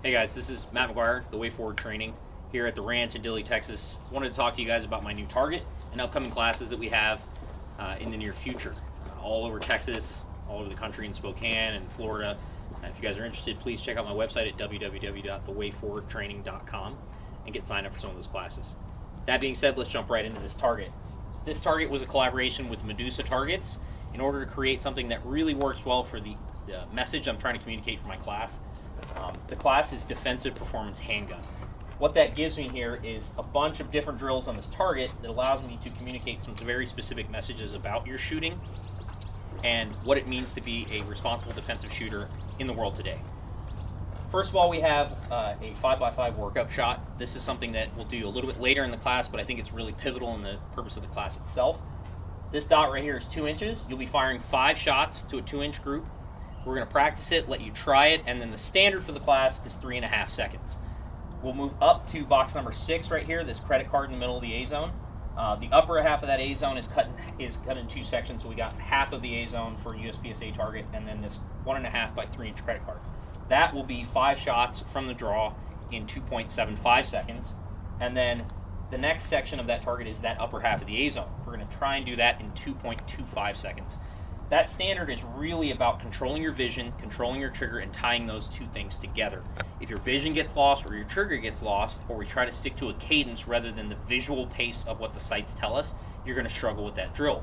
Hey guys, this is Matt McGuire, the Way Forward Training, here at the ranch in Dilley, Texas. Wanted to talk to you guys about my new target and upcoming classes that we have in the near future. All over Texas, all over the country in Spokane and Florida. If you guys are interested, please check out my website at www.thewayforwardtraining.com and get signed up for some of those classes. That being said, let's jump right into this target. This target was a collaboration with Medusa Targets in order to create something that really works well for the message I'm trying to communicate for my class. The class is Defensive Performance Handgun. What that gives me here is a bunch of different drills on this target that allows me to communicate some very specific messages about your shooting and what it means to be a responsible defensive shooter in the world today. First of all, we have a 5x5 workup shot. This is something that we'll do a little bit later in the class, but I think it's really pivotal in the purpose of the class itself. This dot right here is 2 inches. You'll be firing 5 shots to a 2-inch group. We're going to practice it, let you try it, and then the standard for the class is 3.5 seconds. We'll move up to box number 6 right here, this credit card in the middle of the A zone. The upper half of that A zone is cut in 2 sections, so we got half of the A zone for USPSA target, and then this 1.5 by 3-inch credit card. That will be 5 shots from the draw in 2.75 seconds, and then the next section of that target is that upper half of the A zone. We're going to try and do that in 2.25 seconds. That standard is really about controlling your vision, controlling your trigger, and tying those two things together. If your vision gets lost or your trigger gets lost, or we try to stick to a cadence rather than the visual pace of what the sights tell us, you're going to struggle with that drill.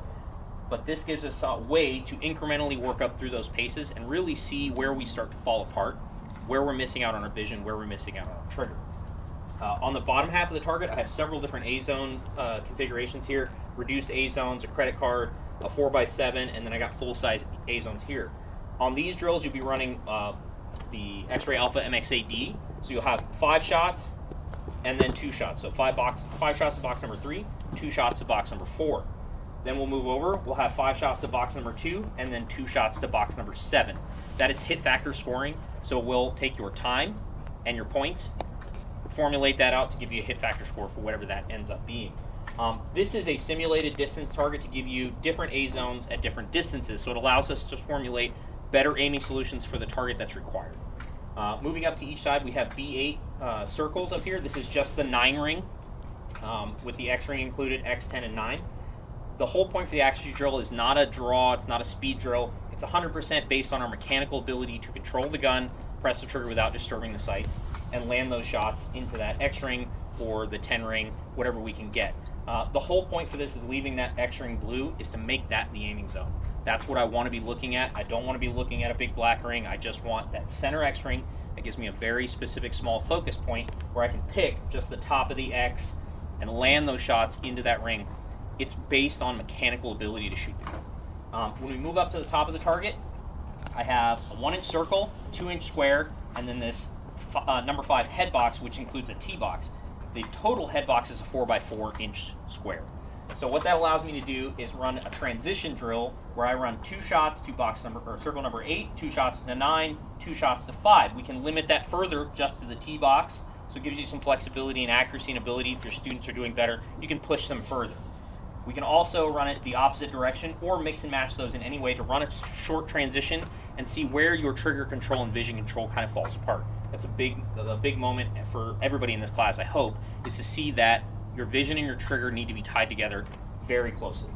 But this gives us a way to incrementally work up through those paces and really see where we start to fall apart, where we're missing out on our vision, where we're missing out on our trigger. On the bottom half of the target, I have several different A-zone configurations here. Reduced A-zones, a credit card, a 4x7, and then I got full-size A-zones here. On these drills, you'll be running the X-Ray Alpha MXAD. So you'll have 5 shots and then 2 shots. So 5 shots to box number 3, 2 shots to box number 4. Then we'll move over. We'll have 5 shots to box number 2 and then 2 shots to box number 7. That is hit factor scoring. So we'll take your time and your points, formulate that out to give you a hit factor score for whatever that ends up being. This is a simulated distance target to give you different A zones at different distances, so it allows us to formulate better aiming solutions for the target that's required. Moving up to each side, we have B8 circles up here. This is just the 9 ring with the X ring included, X10 and 9. The whole point for the accuracy drill is not a draw, it's not a speed drill. It's 100% based on our mechanical ability to control the gun, press the trigger without disturbing the sights, and land those shots into that X ring or the 10 ring, whatever we can get. The whole point for this is leaving that X ring blue is to make that the aiming zone. That's what I want to be looking at. I don't want to be looking at a big black ring. I just want that center X ring that gives me a very specific small focus point where I can pick just the top of the X and land those shots into that ring. It's based on mechanical ability to shoot the gun. When we move up to the top of the target, I have a 1-inch circle, 2-inch square, and then this number 5 head box, which includes a T box. The total head box is a 4x4-inch square. So what that allows me to do is run a transition drill where I run 2 shots to circle number 8, 2 shots to 9, 2 shots to 5. We can limit that further just to the T box, so it gives you some flexibility and accuracy and ability. If your students are doing better, you can push them further. We can also run it the opposite direction or mix and match those in any way to run a short transition and see where your trigger control and vision control kind of falls apart. That's a big moment for everybody in this class, I hope, is to see that your vision and your trigger need to be tied together very closely.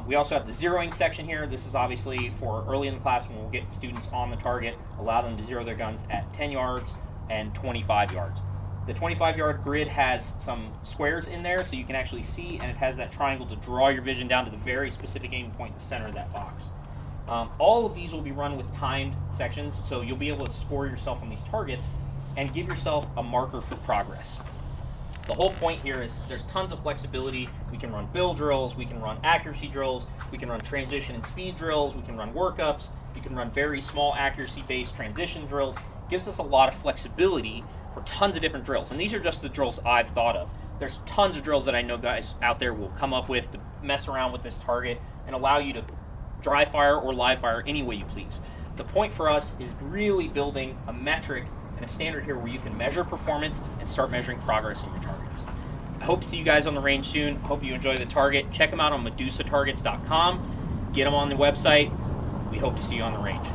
We also have the zeroing section here. This is obviously for early in the class when we'll get students on the target, allow them to zero their guns at 10 yards and 25 yards. The 25-yard grid has some squares in there so you can actually see, and it has that triangle to draw your vision down to the very specific aiming point in the center of that box. All of these will be run with timed sections, so you'll be able to score yourself on these targets and give yourself a marker for progress. The whole point here is there's tons of flexibility. We can run bill drills, we can run accuracy drills, we can run transition and speed drills, we can run workups, we can run very small accuracy-based transition drills. It gives us a lot of flexibility for tons of different drills, and these are just the drills I've thought of. There's tons of drills that I know guys out there will come up with to mess around with this target and allow you to dry fire or live fire any way you please. The point for us is really building a metric and a standard here where you can measure performance and start measuring progress in your targets. I hope to see you guys on the range soon. I hope you enjoy the target. Check them out on medusatargets.com. Get them on the website. We hope to see you on the range.